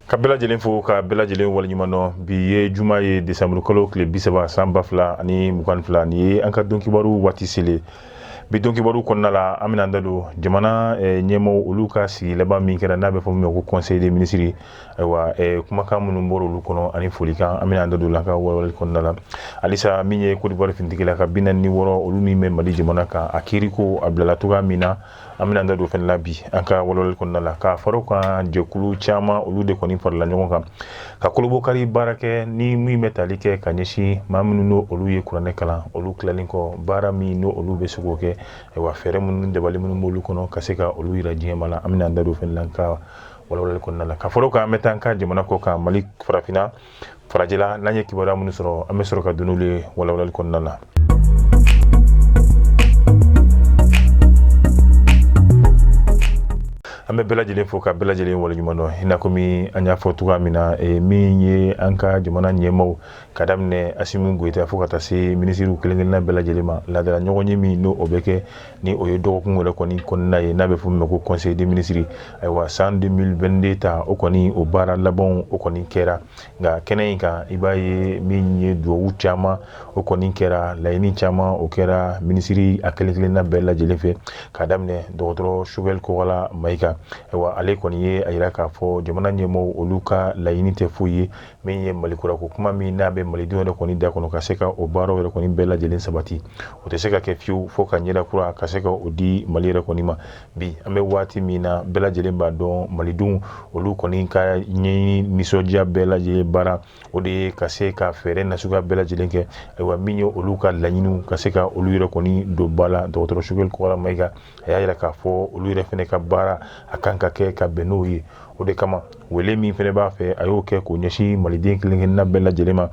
Ka bɛɛ lajɛlen fo ka bɛɛ lajɛlen waleɲuman dɔn bi ye juma ye décembre kalo tile 30 san 2022 ni ye an ka don kibaru waati selen bi don kibaru kɔnɔna la an bɛna an da don jamana ɲɛmaaw olu ka sigi laban min kɛra n'a bɛ fɔ min ma ko conseil des ministres ayiwa kumakan minnu bɔra olu kɔnɔ ani folikan an bɛna an da don la ka walawalali kɔnɔna la halisa min ye Côte d'Ivoire finitigi ka 46 olu min bɛ Mali jamana kan a kiiri ko a bilala cogoya min na an bɛna an da don fɛnɛ la bi an ka walawalali kɔnɔna la ka fara kan jɛkulu caman olu de kɔni farala ɲɔgɔn kan ka kolobokari baara kɛ ni min bɛ tali kɛ ka ɲɛsin maa minnu n'o olu ye kuranɛ kalan olu tilalen kɔ baara min n'o olu bɛ se k'o kɛ ayiwa fɛɛrɛ minnu dabali minnu b'olu kɔnɔ ka se ka olu yira diɲɛma la an bɛna an da don fɛnɛ la ka walawalali kɔnɔna la ka fara kan an bɛ taa an ka jamana kɔ kan Mali farafinna farajɛla n'an ye kibaruya minnu sɔrɔ an bɛ sɔrɔ ka don n'olu ye walawalali kɔnɔna la. An bɛ bɛɛ lajɛlen fo ka bɛɛ lajɛlen waleɲuman dɔn i n'a fɔ min an y'a fɔ cogoya min na min ye an ka jamana ɲɛmaaw ka daminɛ Asimi Goyita fo ka taa se minisiriw kelen-kelenna bɛɛ lajɛlen ma laadala ɲɔgɔn ye min n'o bɛ kɛ ni o ye dɔgɔkun wɛrɛ kɔni kɔnɔna ye n'a bɛ fɔ min ma ko conseil des ministres ayiwa san 2022 ta o kɔni o baara labanw o kɔni kɛra nka kɛnɛ in kan i b'a ye min ye duwawu caman o kɔni kɛra laɲini caman o kɛra minisiri a kelen-kelenna bɛɛ lajɛlen fɛ ka daminɛ dɔgɔtɔrɔ Choguel Kogala Mayiga ayiwa ale kɔni ye a yira k'a fɔ jamana ɲɛmaaw olu ka laɲini tɛ foyi ye min ye malikurako kuma min n'a bɛ malidenw yɛrɛ kɔni da kɔnɔ ka se ka o baaraw yɛrɛ kɔni bɛɛ lajɛlen sabati o tɛ se ka kɛ fiyewu fo ka ɲɛda kura ka se ka o di Mali yɛrɛ kɔni ma bi an bɛ waati min na bɛɛ lajɛlen b'a dɔn malidenw olu kɔni ka ɲɛɲini nisɔndiya bɛɛ lajɛlen baara o de ye ka se ka fɛɛrɛ nasuguya bɛɛ lajɛlen kɛ ayiwa min ye olu ka laɲiniw ka se ka olu yɛrɛ kɔni don ba la dɔgɔtɔrɔ Choguel Kogala Mayiga a y'a yira k'a fɔ olu yɛrɛ fɛnɛ ka baara a kan ka kɛ ka bɛn n'o ye o de kama wele min fɛnɛ b'a fɛ a y'o kɛ k'o ɲɛsin maliden kelen-kelenna bɛɛ lajɛlen ma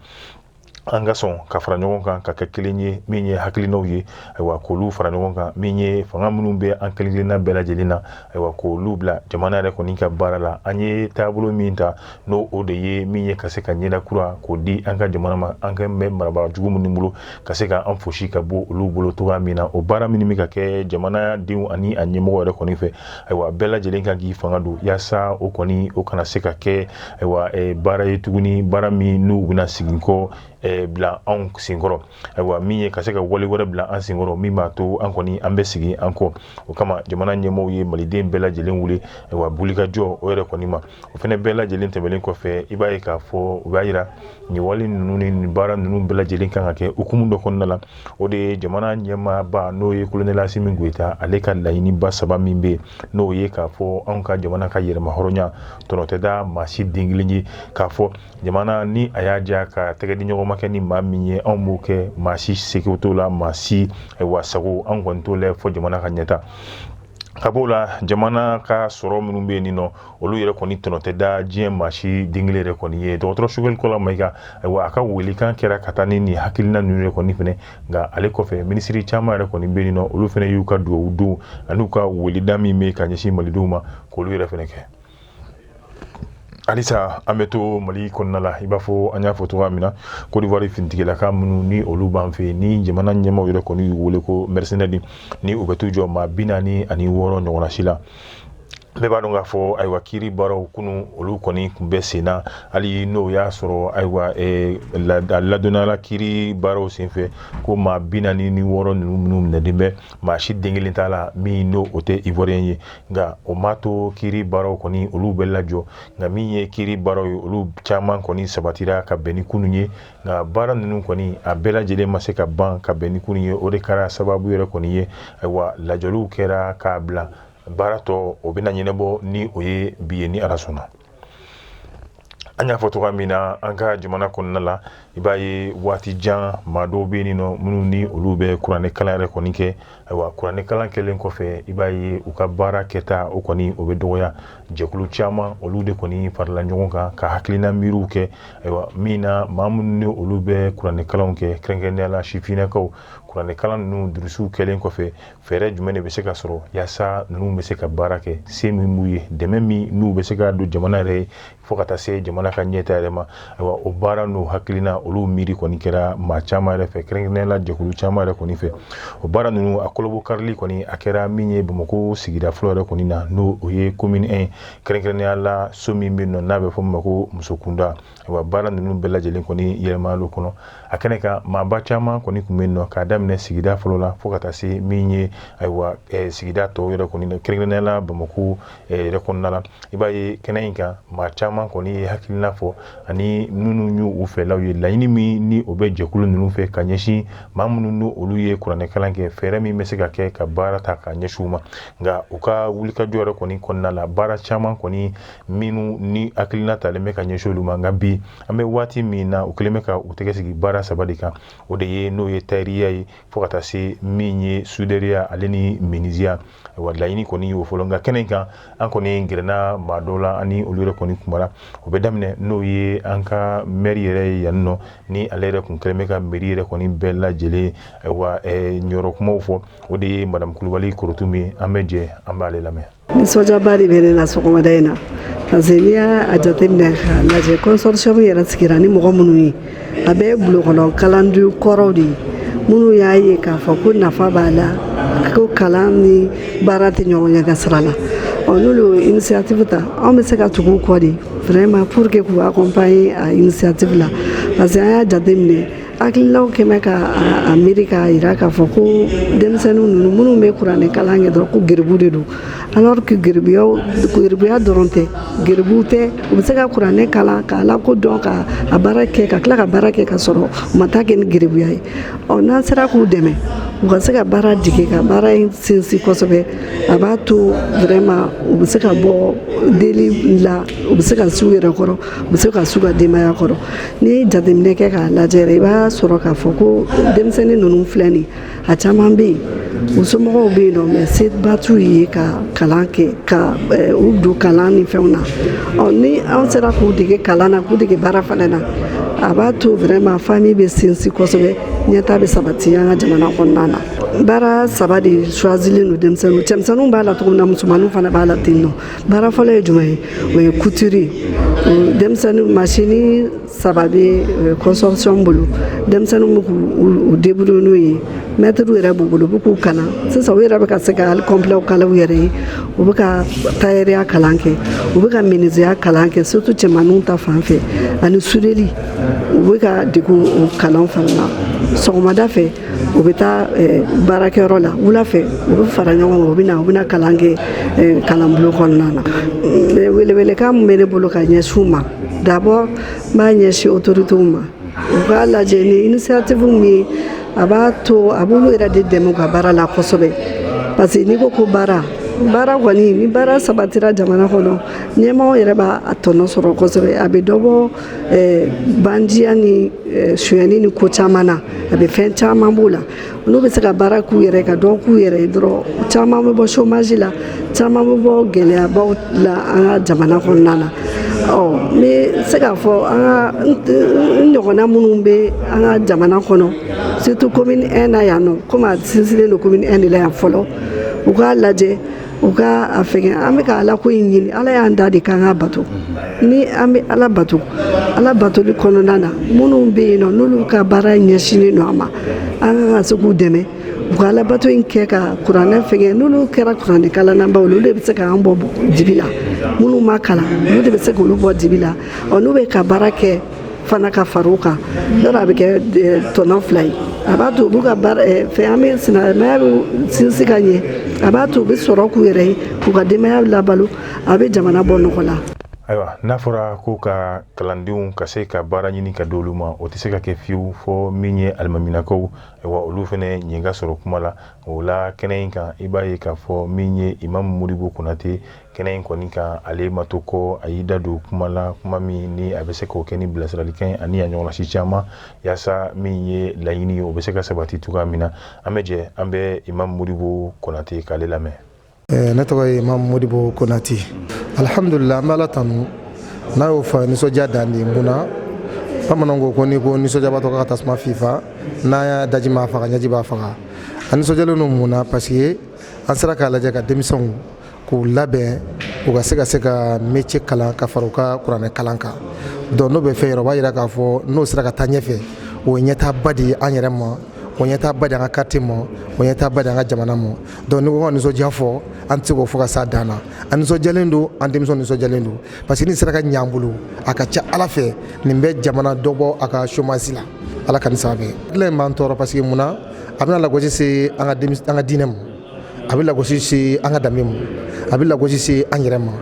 an ka sɔn ka fara ɲɔgɔn kan ka kɛ kelen ye min ye hakilinaw ye ayiwa k'olu fara ɲɔgɔn kan min ye fanga minnu bɛ an kelen-kelenna bɛɛ lajɛlen na ayiwa k'olu bila jamana yɛrɛ kɔni ka baara la an ye taabolo min ta n'o o de ye min ye ka se ka ɲɛda kura k'o di an ka jamana ma an ka mɛn marabaa jugu minnu bolo ka se ka an fosi ka bɔ olu bolo cogoya min na o baara minnu bɛ ka kɛ jamanadenw ani a ɲɛmɔgɔ yɛrɛ kɔni fɛ ayiwa bɛɛ lajɛlen kan k'i fanga don yaasa o kɔni o kana se ka kɛ ayiwa baara ye tuguni baara min n'u bɛna segin kɔ bila anw senkɔrɔ ayiwa min ye ka se ka wale wɛrɛ bila an senkɔrɔ min b'a to an kɔni an bɛ sigi an kɔ o kama jamana ɲɛmaaw ye maliden bɛɛ lajɛlen wele ayiwa bulikajɔ o yɛrɛ kɔni ma o fɛnɛ bɛɛ lajɛlen tɛmɛlen kɔfɛ i b'a ye k'a fɔ u b'a yira nin wale ninnu ni nin baara ninnu bɛɛ lajɛlen kan ka kɛ hukumu dɔ kɔnɔna la o de ye jamana ɲɛmaaba n'o ye colonel Asimi Goyita ale ka laɲiniba saba min bɛ yen n'o ye k'a fɔ anw ka jamana ka yɛrɛma hɔrɔnya tɔnɔ tɛ da maa si den kelen ye k'a fɔ jamana ni a y'a diya ka tɛgɛ di ɲɔgɔn ma kɛ ni maa min ye anw b'o kɛ maa si seko t'o la maa si ayiwa sago an kɔni t'o lɛ fɔ jamana ka ɲɛta ka b'o la jamana ka sɔrɔ minnu bɛ yen nɔ olu yɛrɛ kɔni tɔnɔ tɛ da diɲɛ maa si den kelen yɛrɛ kɔni ye dɔgɔtɔrɔ Choguel Kogala Mayiga ayiwa a ka welekan kɛra ka taa ni nin hakilina ninnu yɛrɛ kɔni fɛnɛ nka ale kɔfɛ minisiri caman yɛrɛ kɔni bɛ yen nɔ olu fɛnɛ y'u ka duwawu don an'u ka weleda min bɛ ka ɲɛsin malidenw ma k'olu yɛrɛ fɛnɛ kɛ halisa an bɛ to Mali kɔnɔna la i b'a fɔ an y'a fɔ cogoya min na Côte d'Ivoire finitigilaka minnu ni olu b'an fɛ ni jamana ɲɛmaaw yɛrɛ kɔni y'u wele ko mercenaires ni u bɛ t'u jɔ maa 46 ɲɔgɔnna si la bɛɛ b'a dɔn k'a fɔ ayiwa kiiri baaraw kunun olu kɔni tun bɛ sen na hali n'o y'a sɔrɔ ayiwa ladonnala kiiri baaraw senfɛ ko maa 46 ninnu minnu minɛlen bɛ maa si den kelen t'a la min n'o o tɛ ivoirien ye nka o m'a to kiiri baaraw kɔni olu bɛ lajɔ nka min ye kiiri baaraw ye olu caman kɔni sabatira ka bɛn ni kunun ye nka baara ninnu kɔni a bɛɛ lajɛlen ma se ka ban ka bɛn ni kunun ye o de kɛra sababu yɛrɛ kɔni ye ayiwa lajɔliw kɛra k'a bila baara tɔ o bɛna ɲɛnabɔ ni o ye bi ye ni Ala sɔnna an y'a fɔ cogoya min na an ka jamana kɔnɔna la i b'a ye waati jan maa dɔw bɛ yen nɔ minnu ni olu bɛ kuranɛ kalan yɛrɛ kɔni kɛ ayiwa kuranɛ kalan kɛlen kɔfɛ i b'a ye u ka baara kɛta o kɔni o bɛ dɔgɔya jɛkulu caman olu de kɔni farala ɲɔgɔn kan ka hakilina miiriw kɛ ayiwa min na maa minnu ni olu bɛ kuranɛ kalanw kɛ kɛrɛnkɛrɛnnenya la sifinnakaw kuranɛ kalan ninnu durusiw kɛlen kɔfɛ fɛɛrɛ jumɛn de bɛ se ka sɔrɔ yaasa ninnu bɛ se ka baara kɛ se min b'u ye dɛmɛ min n'u bɛ se ka don jamana yɛrɛ fo ka taa se jamana ka ɲɛta yɛrɛ ma ayiwa o baara n'o hakilina olu miiri kɔni kɛra maa caman yɛrɛ fɛ kɛrɛnkɛrɛnnenya la jɛkulu caman yɛrɛ kɔni fɛ o baara ninnu a kɔlɔbɔ karili kɔni a kɛra min ye Bamakɔ sigida fɔlɔ yɛrɛ kɔni na n'o o ye commune 1 kɛrɛnkɛrɛnnenya la so min bɛ yen nɔ n'a bɛ fɔ min ma ko musokunda ayiwa baara ninnu bɛɛ lajɛlen kɔni yɛlɛmalo kɔnɔ a kɛnɛ kan maaba caman kɔni tun bɛ yen nɔ k'a daminɛ sigida fɔlɔ la fo ka taa se min ye ayiwa sigida tɔw yɛrɛ kɔni na kɛrɛnkɛrɛnnenya la Bamakɔ yɛrɛ kɔnɔna la i b'a ye kɛnɛ in kan maa caman kɔni ye hakilina fɔ ani minnu y'u u fɛlaw ye laɲini min ni o bɛ jɛkulu ninnu fɛ ka ɲɛsin maa minnu n'o olu ye kuranɛ kalan kɛ fɛɛrɛ min bɛ se ka kɛ ka baara ta ka ɲɛsin u ma nka u ka wulikajɔ yɛrɛ kɔni kɔnɔna la baara caman kɔni minnu ni hakilina talen bɛ ka ɲɛsin olu ma nka bi an bɛ waati min na u kɛlen bɛ ka u tɛgɛ sigi baara saba de kan o de ye n'o ye tayiriya ye fo ka taa se min ye suderiya ale ni miniziya wa laɲini kɔni y'o fɔlɔ nka kɛnɛ in kan an kɔni gɛrɛna maa dɔw la ani olu yɛrɛ kɔni kumara o bɛ daminɛ n'o ye an ka maire yɛrɛ ye yan nɔ ni ale yɛrɛ kun kɛlen bɛ ka mairie yɛrɛ kɔni bɛɛ lajɛlen wa ɲɔrɔ kumaw fɔ o de ye madame Kulubali Korotu min an bɛ jɛ an b'ale lamɛn. Nisɔndiyaaba de bɛ ne la sɔgɔmada in na parce que n'i y'a jateminɛ k'a lajɛ consortium yɛrɛ sigira ni mɔgɔ minnu ye a bɛɛ ye bulon kalanden kɔrɔw de ye minnu y'a ye k'a fɔ ko nafa b'a la ko kalan ni baara tɛ ɲɔgɔn ɲɛ ka sira la n'olu ye initiative ta anw bɛ se ka tugu u kɔ de vraiment pour que k'u accompagner a initiative la parce que an y'a jateminɛ hakililaw kɛmɛ ka miiri k'a jira k'a fɔ ko denmisɛnninw ninnu minnu bɛ kuranɛ kalan kɛ dɔrɔn ko geribu de don alors que geribuya dɔrɔn tɛ geribuw tɛ u bɛ se ka kuranɛ kalan k'a lakodɔn ka a baara kɛ ka tila ka baara kɛ ka sɔrɔ u ma taa kɛ ni geribuya ye n'an sera k'u dɛmɛ u ka se ka baara dege ka baara in sinsin kosɛbɛ a b'a to vraiment u bɛ se ka bɔ deli la u bɛ se ka s'u yɛrɛ kɔrɔ u bɛ se ka s'u ka denbaya kɔrɔ n'i ye jateminɛ kɛ k'a lajɛ i b'a sɔrɔ k'a fɔ ko denmisɛnnin ninnu filɛ nin a caman bɛ yen u somɔgɔw bɛ yen nɔ mais seba t'u ye ka kalan kɛ ka u don kalan ni fɛnw na ni an sera k'u dege kalan na k'u dege baara fana na a b'a to vraiment famille bɛ sinsin kosɛbɛ ɲɛta bɛ sabati an ka jamana kɔnɔna na baara saba de choisilen don denmisɛnninw cɛmisɛnninw b'a la cogo min na musomaninw fana b'a la ten nɔ baara fɔlɔ ye jumɛn ye o ye couture denmisɛnninw machine saba bɛ consortium bolo denmisɛnninw bɛ k'u débrouiller n'o ye maîtres yɛrɛ b'u bolo u bɛ k'u kalan sisan u yɛrɛ bɛ ka se ka hali complet kala u yɛrɛ ye u bɛ ka tailleur kalan kɛ u bɛ ka menuisier kalan kɛ surtout cɛmaninw ta fan fɛ ani soudure u bɛ ka dege o kalan fana na sɔgɔmada fɛ u bɛ taa baarakɛyɔrɔ la wula fɛ u bɛ fara ɲɔgɔn kan u bɛna kalan kɛ kalanbulon kɔnɔna na welewelekan min bɛ ne bolo ka ɲɛsin u ma d'abord n b'a ɲɛsin autoritéw ma u k'a lajɛ ni initiative min a b'a to a b'olu yɛrɛ de dɛmɛ u ka baara la kosɛbɛ parce que n'i ko ko baara kɔni ni baara sabatira jamana kɔnɔ ɲɛmɔgɔ yɛrɛ b'a tɔnɔ sɔrɔ kosɛbɛ a bɛ dɔ bɔ bandiya ni sonyɛli ni ko caman na a bɛ fɛn caman b'o la n'u bɛ se ka baara k'u yɛrɛ ka dɔ k'u yɛrɛ ye dɔrɔn caman bɛ bɔ chômage la caman bɛ bɔ gɛlɛyabaw la an ka jamana kɔnɔna na n bɛ se k'a fɔ an ka n ɲɔgɔnna minnu bɛ an ka jamana kɔnɔ surtout commune 1 na yan nɔ komi a sinsinnen don commune 1 de la yan fɔlɔ u k'a lajɛ u ka a fɛngɛ an bɛ ka ala ko in ɲini ala y'an da de k'an ka bato ni an bɛ ala batoli kɔnɔna na minnu bɛ yen nɔ n'olu ka baara ɲɛsinnen don a ma an ka se k'u dɛmɛ u ka ala bato in kɛ ka kuranɛ fɛngɛ n'olu kɛra kuranɛ kalannabaw olu de bɛ se k'an bɔ dibi la minnu ma kalan olu de bɛ se k'olu bɔ dibi la n'u bɛ ka baara kɛ fana ka far'u kan yɔrɔ a bɛ kɛ tɔnɔ fila ye a b'a to u b'u ka baara fɛn an bɛ silamɛya bɛ sinsin ka ɲɛ a b'a to u bɛ sɔrɔ k'u yɛrɛ ye k'u ka denbaya labalo a bɛ jamana bɔ nɔgɔ la. ayiwa n'a fɔra ko ka kalandenw ka se ka baara ɲini ka di olu ma o tɛ se ka kɛ fiyewu fɔ min ye alimaminakaw ayiwa olu fana ɲɛ ka sɔrɔ kuma la o la kɛnɛ in kan i b'a ye k'a fɔ min ye imamu modibo konate kɛnɛ in kɔni kan ale ma to kɔ a y'i da don kuma la kuma min ni a bɛ se k'o kɛ ni bilasiralikan ani a ɲɔgɔnna si caman yaasa min ye laɲini ye o bɛ se ka sabati cogoya min na an bɛ jɛ an bɛ imamu modibo konate k'ale lamɛn. ne tɔgɔ ye Imamu Modibo Konate alhamdulillah an bɛ Ala tanu n'a y'o fɔ nisɔndiya dan de mun na bamananw ko ni ko nisɔndiyabatɔ ka tasuma fifa n'a y'a daji m'a faga ɲɛji b'a faga a nisɔndiyalen don mun na parce que an sera k'a lajɛ ka denmisɛnw k'u labɛn u ka se ka métier kalan ka fara u ka kuranɛ kalan kan donc n'o bɛ fɛn yɔrɔ o b'a yira k'a fɔ n'o sera ka taa ɲɛfɛ o ye ɲɛtaaba de ye an yɛrɛ ma o ɲɛtaaba de an ka quartier ma o ɲɛtaaba de an ka jamana ma donc ni ko ka nisɔndiya fɔ an tɛ se k'o fɔ ka s'a dan na a nisɔndiyalen don an denmisɛnw nisɔndiyalen don parce que nin sera ka ɲɛ an bolo a ka ca Ala fɛ nin bɛ jamana dɔ bɔ a ka chômage la Ala ka nin saba bɛɛ dilan in b'an tɔɔrɔ parce que munna a bɛna lagosi se an ka diinɛ ma a bɛ lagosi se an ka danbe ma a bɛ lagosi se an yɛrɛ ma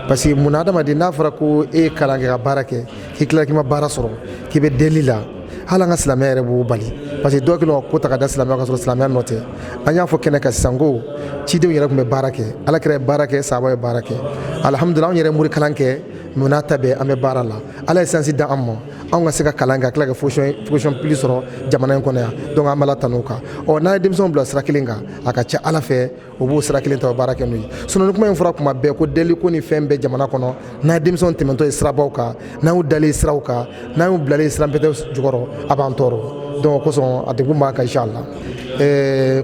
parce que munna adamaden n'a fɔra ko e ye kalan kɛ ka baara kɛ k'i tila k'i ma baara sɔrɔ k'i bɛ deli la hali an ka silamɛya yɛrɛ b'o bali parce que dɔw kɛlen ka ko ta ka da silamɛya ka sɔrɔ silamɛya nɔ tɛ an y'a fɔ kɛnɛ kan sisan ko cidenw yɛrɛ tun bɛ baara kɛ Alakira ye baara kɛ sahaba ye baara kɛ alhamdulillah anw yɛrɛ mori kalan kɛ mun n'a ta bɛɛ an bɛ baara la Ala ye sansi da an ma anw ka se ka kalan kɛ ka tila ka fonction plus sɔrɔ jamana in kɔnɔ yan donc an b'a la tanu o kan n'a ye denmisɛnw bila sira kelen kan a ka ca Ala fɛ o b'o sira kelen ta o baara kɛ n'o ye sinon ni kuma in fɔra kuma bɛɛ ko deli ko ni fɛn bɛɛ jamana kɔnɔ n'a ye denmisɛnw tɛmɛntɔ ye sirabaw kan n'an y'u dalen siraw kan n'an y'u bilalen siranpɛtɛ jukɔrɔ a b'an tɔɔrɔ donc o kosɔn a degun b'a kan inchallah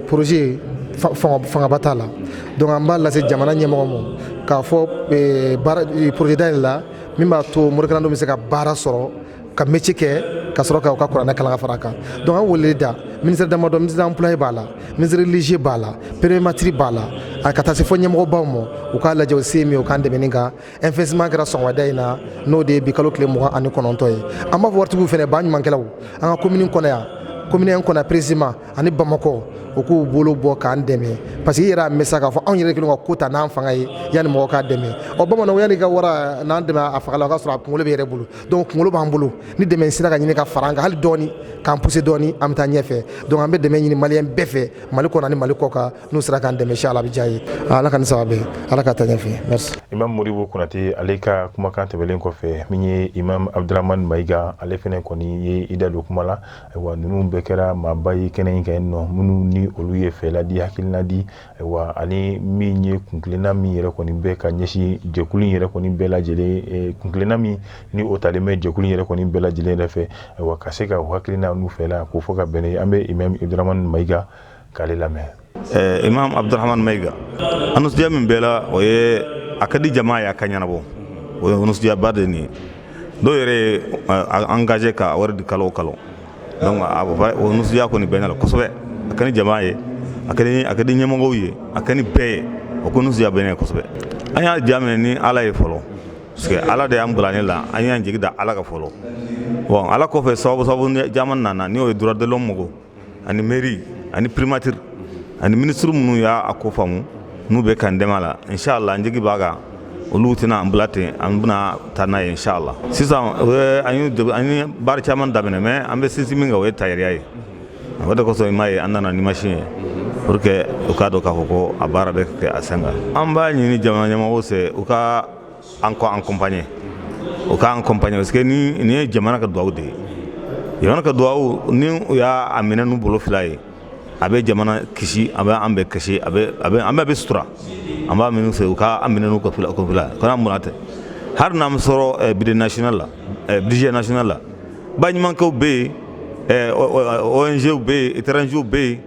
projet fangaba t'a la donc an b'a lase jamana ɲɛmɔgɔ ma k'a fɔ projet dayɛlɛ la min b'a to morikalandenw bɛ se ka baara sɔrɔ ka métier kɛ ka sɔrɔ ka u ka kuranɛ kalan ka fara a kan donc an weleli da ministère damadɔ ministère employé b'a la ministère religieux b'a la premier matri b'a la a ka taa se fɔ ɲɛmɔgɔbaw ma u k'a lajɛ o se min o k'an dɛmɛ nin kan investissement kɛra sɔgɔmada in na n'o de ye bi kalo tile 29 ye an b'a fɔ waritigiw fana ba ɲumankɛlaw an ka commune kɔnɔ yan commune in kɔnɔ précisément ani Bamakɔ o k'u bolo bɔ k'an dɛmɛ parce que i yɛrɛ y'a mɛn sa k'a fɔ anw yɛrɛ kɛlen ka ko ta n'an fanga ye yanni mɔgɔ k'a dɛmɛ bamananw yanni ka wara n'an dɛmɛ a faga la o k'a sɔrɔ a kunkolo bɛ yɛrɛ bolo donc kunkolo b'an bolo ni dɛmɛ sera ka ɲini ka fara an kan hali dɔɔni k'an pousser dɔɔni an bɛ taa ɲɛfɛ donc an bɛ dɛmɛ ɲini maliyɛn bɛɛ fɛ Mali kɔnɔ ani Mali kɔ kan n'u sera k'an dɛmɛ inchallah a bɛ diya ye Ala ka nin saba bɛɛ Ala ka taa ɲɛfɛ merci. Imam Modibo Konate ale ka kumakan tɛmɛlen kɔfɛ min ye Imam Abdramane Mayiga ale fɛnɛ kɔni ye i da don kuma la ayiwa ninnu bɛɛ kɛra maaba ye kɛnɛ in kan yen nɔ minnu ni olu ye fɛla di hakilina di ayiwa ani min ye kunkilenna min yɛrɛ kɔni bɛ ka ɲɛsin jɛkulu in yɛrɛ kɔni bɛɛ lajɛlen kunkilenna min ni o talen bɛ jɛkulu in yɛrɛ kɔni bɛɛ lajɛlen yɛrɛ fɛ ayiwa ka se ka o hakilina n'u fɛla k'o fɔ ka bɛn an bɛ Imam Abdramane Mayiga k'ale lamɛn. Imam Abdramane Mayiga a nisɔndiya min bɛɛ la o ye a ka di jama ye a ka ɲɛnabɔ o ye nisɔndiyaba de nin ye dɔw yɛrɛ ye engagé ka wari di kalo o kalo donc o nisɔndiya kɔni bɛ ne la kosɛbɛ a ka ni jama ye a ka di ɲɛmɔgɔw ye a ka ni bɛɛ ye o ko nisɔndiya bɛ ne ye kosɛbɛ an y'a daminɛ ni Ala ye fɔlɔ parce que Ala de y'an bila ne la an y'an jigi da Ala ka fɔlɔ bon Ala kɔfɛ sababu caman nana n'o ye droit de l'homme mɔgɔw ani mairie ani primature ani ministre minnu y'a ko faamu n'u bɛ kan dɛmɛ la inchallah an jigi b'a kan olu tɛna an bila ten an bɛna taa n'a ye inchallah sisan an ye baara caman daminɛ mais an bɛ sinsin min kan o ye tailleur ye o de kosɔn i m'a ye an nana ni machine ye pour que u k'a dɔn k'a fɔ ko a baara bɛ kɛ a sen kan an b'a ɲini jamana ɲɛmɔgɔw fɛ u ka an accompagner u ka accompagner parce que nin ye jamana ka duwawu de ye jamana ka duwawu ni u y'a minɛ n'u bolo fila ye a bɛ jamana kisi a bɛ an bɛɛ kisi an bɛɛ bɛ sutura an b'a minnu fɛ u ka an minɛ n'u ka fila kana mun tɛ hali n'an sɔrɔ budget national la baɲumankɛw bɛ yen ONGw bɛ yen étrangers bɛ yen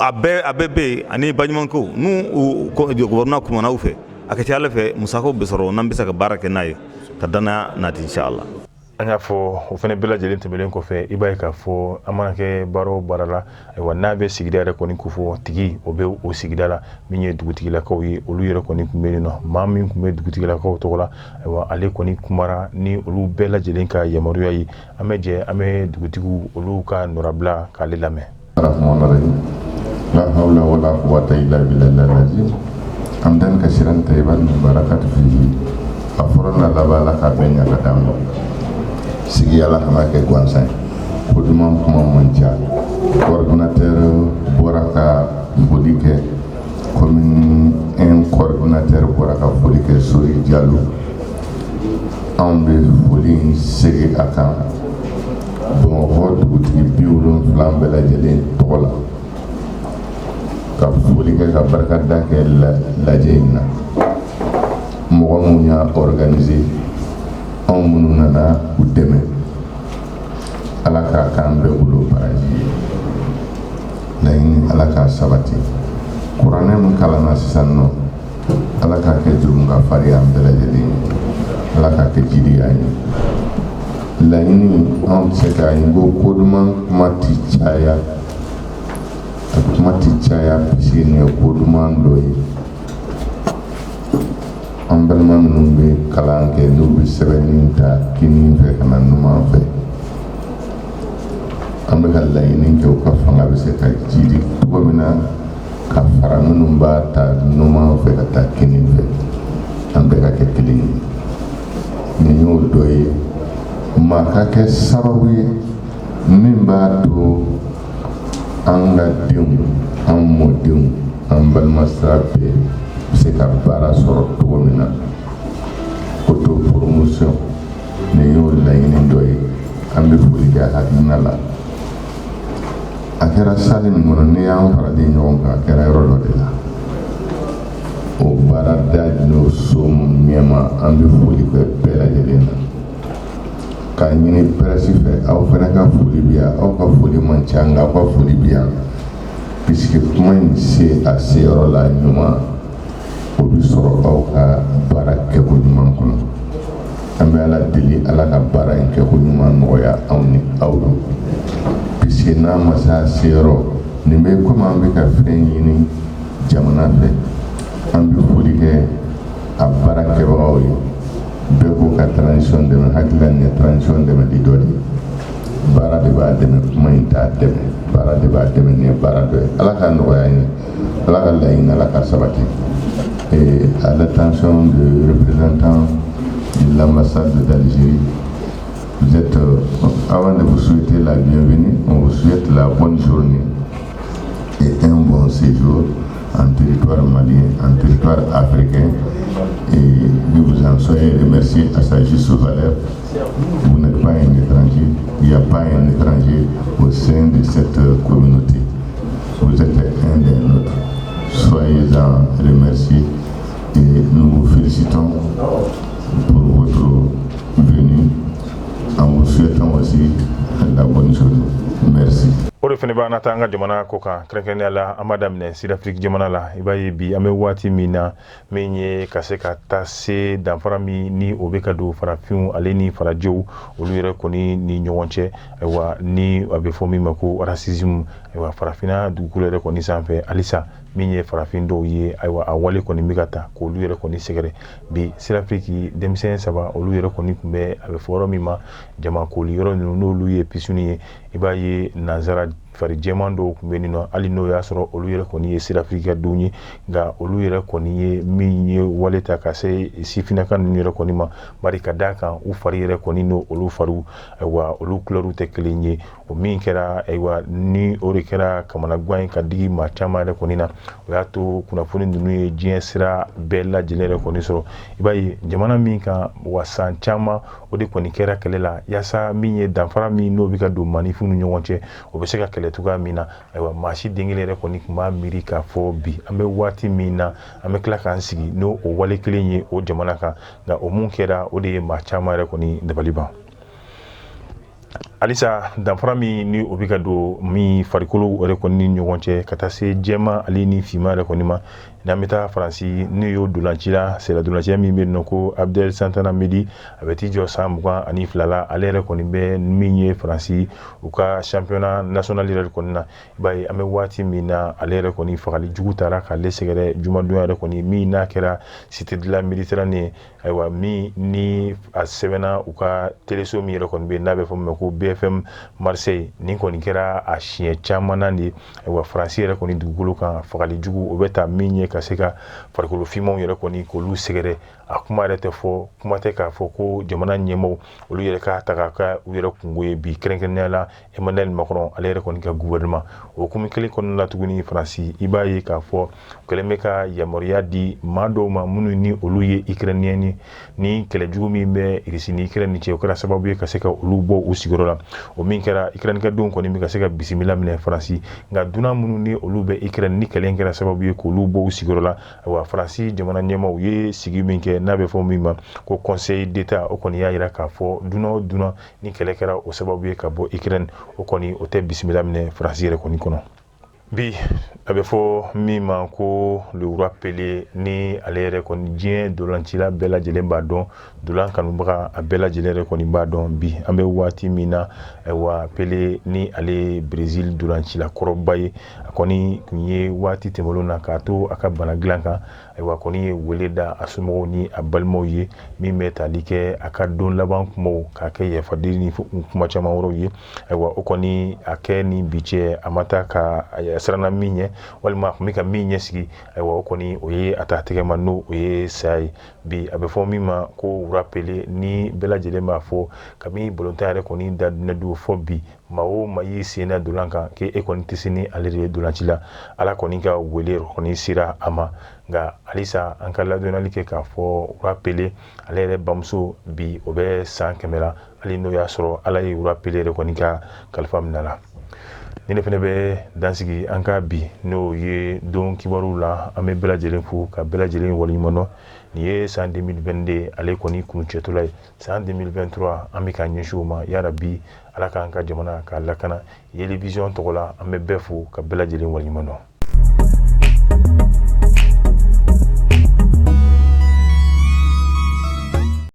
a bɛɛ bɛ yen ani baɲumankɛw n'u gouvernement kumanaw fɛ a ka ca Ala fɛ musakaw bɛ sɔrɔ n'an bɛ se ka baara kɛ n'a ye ka danaya nati inchallah. An y'a fɔ o fana bɛɛ lajɛlen tɛmɛlen kɔfɛ i b'a ye k'a fɔ an mana kɛ baara o baara la ayiwa n'a bɛ sigida yɛrɛ kɔni ko fɔ tigi o bɛ o sigida la min ye dugutigilakaw ye olu yɛrɛ kɔni tun bɛ yen nɔ maa min tun bɛ dugutigilakaw tɔgɔ la ayiwa ale kɔni kumara ni olu bɛɛ lajɛlen ka yamaruya ye an bɛ jɛ an bɛ dugutigiw olu ka nɔrabila k'ale lamɛn. La hawla wala quwwata illa billahi hamdan kaseeran tayyiban mubarakan fihi afrona labala ka benya ka damu sigi Ala kana kɛ gansan ko duman kuma man ca coordinateur bɔra ka foli kɛ commune 1 coordinateur bɔra ka foli kɛ Sori Diallo an bɛ foli segi a kan Bamakɔ dugutigi 70 bɛɛ lajɛlen tɔgɔ la ka foli kɛ ka barikada kɛ lajɛ in na mɔgɔ minnu y'a organiser anw minnu nana u dɛmɛ ala k'a k'an bɛɛ bolo baraji ye laɲini ala k'a sabati kuranɛ min kalanna sisan nɔ ala k'a kɛ jurumu ka fari an bɛɛ lajɛlen ye ala k'a kɛ jidi an ye laɲini anw tɛ se k'a ye ko koduman kuma ti caya puisque nin ye koduman dɔ ye an balima minnu bɛ kalan kɛ n'u bɛ sɛbɛnni ta kini fɛ ka na numan fɛ an bɛ ka laɲini kɛ u ka fanga bɛ se ka jidi cogo min na ka fara minnu b'a ta numan fɛ ka taa kini fɛ an bɛɛ ka kɛ kelen ye nin y'o dɔ ye maa ka kɛ sababu ye min b'a to an ka denw an mɔdenw an balima sira bɛɛ bɛ se ka baara sɔrɔ cogo min na auto promotion nin y'o laɲini dɔ ye an bɛ foli kɛ hakilina la a kɛra sali min kɔnɔ n'i y'an faralen ɲɔgɔn kan a kɛra yɔrɔ dɔ de la o baara da n'o so ɲɛma an bɛ foli kɛ bɛɛ lajɛlen na k'a ɲini presse fɛ aw fana ka foli bi yan aw ka foli man ca nka aw ka foli bi yan puisque kuma in se a seyɔrɔ la ɲuman o bi sɔrɔ aw ka baara kɛko ɲuman kɔnɔ an bɛ ala deli ala ka baara in kɛko ɲuman nɔgɔya aw ni aw ye puisque n'a ma se a seyɔrɔ nin bɛ komi an bɛ ka fɛn ɲini jamana fɛ an bɛ foli kɛ a baara kɛbagaw ye bɛɛ ko ka transition dɛmɛ hakilila nin ye transition dɛmɛ di dɔ de ye baara de b'a dɛmɛ kuma in t'a dɛmɛ baara de b'a dɛmɛ nin ye baara dɔ ye ala ka nɔgɔya ye ala ka laɲini ala ka sabati à l'attention du représentant de l'ambassade d'Algérie, vous êtes avant de vous souhaiter la bienvenue, on vous souhaite la bonne journée et un bon séjour en territoire malien, en territoire africain, et que vous en soyez remerciés à sa juste valeur. Vous n'êtes pas un étranger, il n'y a pas un étranger au sein de cette communauté. Vous êtes un des nôtres. Soyez-en remerciés et nous vous félicitons pour votre venue en vous souhaitant aussi la bonne journée. Merci. O de fana b'an na taa an ka jamana ko kan kɛrɛnkɛrɛnnenya la an b'a daminɛ Sud-Afrique jamana la i b'a ye bi an bɛ waati min na min ye ka se ka taa se danfara min ni o bɛ ka don farafinw ale ni farajɛw olu yɛrɛ kɔni ni ɲɔgɔn cɛ ayiwa ni a bɛ fɔ min ma ko racisme ayiwa farafinna dugukolo yɛrɛ kɔni sanfɛ halisa min ye farafin dɔw ye ayiwa a wale kɔni bɛ ka ta k'olu yɛrɛ kɔni sɛgɛrɛ bi Sud-Afrique denmisɛn 3 olu yɛrɛ kɔni tun bɛ a bɛ fɔ yɔrɔ min ma jamakoli yɔrɔ ninnu n'olu ye pisuni ye i b'a ye nanzara fari jɛman dɔw tun bɛ nin nɔ hali n'o y'a sɔrɔ olu yɛrɛ kɔni ye Sud-Afrique denw ye nka olu yɛrɛ kɔni ye min ye wale ta ka se sifinnaka ninnu yɛrɛ kɔni ma bari ka d'a kan u fari yɛrɛ kɔni n'o olu fariw ayiwa olu couleurs tɛ kelen ye o min kɛra ayiwa ni o de kɛra kamanagan ye ka digi maa caman yɛrɛ kɔni na o y'a to kunnafoni ninnu ye diɲɛ sira bɛɛ lajɛlen yɛrɛ kɔni sɔrɔ i b'a ye jamana min kan wa san caman o de kɔni kɛra kɛlɛ la yaasa min ye danfara min n'o bɛ ka don manifinw ni ɲɔgɔn cɛ o bɛ se ka kɛlɛ cogoya min na ayiwa maa si den kelen yɛrɛ kɔni tun b'a miiri k'a fɔ bi an bɛ waati min na an bɛ tila k'an sigi n'o o wale kelen ye o jamana kan nka o mun kɛra o de ye maa caman yɛrɛ kɔni dabali ban halisa danfara min ni o bɛ ka don min farikolo yɛrɛ kɔni ni ɲɔgɔn cɛ ka taa se jɛma ale ni finman yɛrɛ kɔni ma n'an bɛ taa Faransi n'o y'o dolanci la sera dolanciya min bɛ yen nɔ ko Abdel Santana Medi a bɛ t'i jɔ san 22 la ale yɛrɛ kɔni bɛ min ye Faransi u ka championnat national yɛrɛ kɔni na i b'a ye an bɛ waati min na ale yɛrɛ kɔni fagali jugu taara k'ale sɛgɛrɛ jumadonya yɛrɛ kɔni min n'a kɛra cité de la Méditerranée ayiwa min ni a sɛbɛnna u ka téléso min yɛrɛ kɔni bɛ yen n'a bɛ fɔ ma ko BFM Marseille nin kɔni kɛra a siɲɛ caman na de ayiwa Faransi yɛrɛ kɔni dugukolo kan fagali jugu o bɛ ta min ye ka se ka farikolo finmanw yɛrɛ kɔni k'olu sɛgɛrɛ a kuma yɛrɛ tɛ fɔ kuma tɛ k'a fɔ ko jamana ɲɛmaaw olu yɛrɛ ka ta k'a ka u yɛrɛ kungo ye bi kɛrɛnkɛrɛnnenya la Emmanuel Macron ale yɛrɛ kɔni ka gouvernement o hukumu kelen kɔnɔna la tuguni Faransi i b'a ye k'a fɔ u kɛlen bɛ ka yamaruya di maa dɔw ma minnu ni olu ye Ukrainien ni kɛlɛ jugu min bɛ Russie ni Ukraine cɛ o kɛra sababu ye ka se ka olu bɔ u sigiyɔrɔ la kan o min kɛra Ukraine ka don kɔni mi ka se ka bisimila minɛ Faransi nka dunan minnu ni olu bɛ Ukraine ni kɛlɛ kɛra sababu ye k'olu bɔ u sigiyɔrɔ la wa Faransi jamana ɲɛmaaw ye sigi min kɛ n'a bɛ fɔ min ma ko Conseil d'État o kɔni y'a jira k'a fɔ dunan o dunan ni kɛlɛ kɛra o sababu ye ka bɔ Ukraine o kɔni o tɛ bisimila minɛ Faransi yɛrɛ kɔni kɔnɔ. Bi a bɛ fɔ min ma ko le roi Pelé ni ale yɛrɛ kɔni diɲɛ dolancila bɛɛ lajɛlen b'a dɔn dolan kanubaga a bɛɛ lajɛlen yɛrɛ kɔni b'a dɔn bi an bɛ waati min na wa Pelé ni ale Brésil dolancila kɔrɔba ye a kɔni tun ye waati tɛmɛnlen na k'a to a ka bana dilan kan ayiwa kɔni ye wele da a somɔgɔw ni a balimaw ye min bɛ tali kɛ a ka don laban kumaw k'a kɛ yafadeli ni kuma caman wɛrɛw ye ayiwa o kɔni a kɛ ni bi cɛ a ma taa ka siranna min ɲɛ walima a tun bɛ ka min ɲɛsigi ayiwa o kɔni o ye a ta tɛgɛ ma n'o o ye saya ye bi a bɛ fɔ min ma ko roi Pelé ni bɛɛ lajɛlen b'a fɔ kabini balontan yɛrɛ kɔni daminɛ don fɔ bi maa o maa y'i sen da dolan kan k'e kɔni tɛ se ni ale de ye dolanci la ala kɔni ka wele kɔni sera a ma nka halisa an ka ladɔnnali kɛ k'a fɔ roi Pelé ale yɛrɛ bamuso bi o bɛ san 100 la hali n'o y'a sɔrɔ ala ye roi Pelé yɛrɛ kɔni ka kalifa minɛ la. Ni ne fana bɛ dansigi an ka bi n'o ye don kibaruw la an bɛ bɛɛ lajɛlen fo ka bɛɛ lajɛlen waleɲuman dɔn nin ye san 2022 ale kɔni kun cɛtɔla ye san 2023 an bɛ k'an ɲɛsin o ma yarabi ala k'an ka jamana k'a lakana Yeli Vision tɔgɔ la an bɛ bɛɛ fo ka bɛɛ lajɛlen waleɲuman dɔn.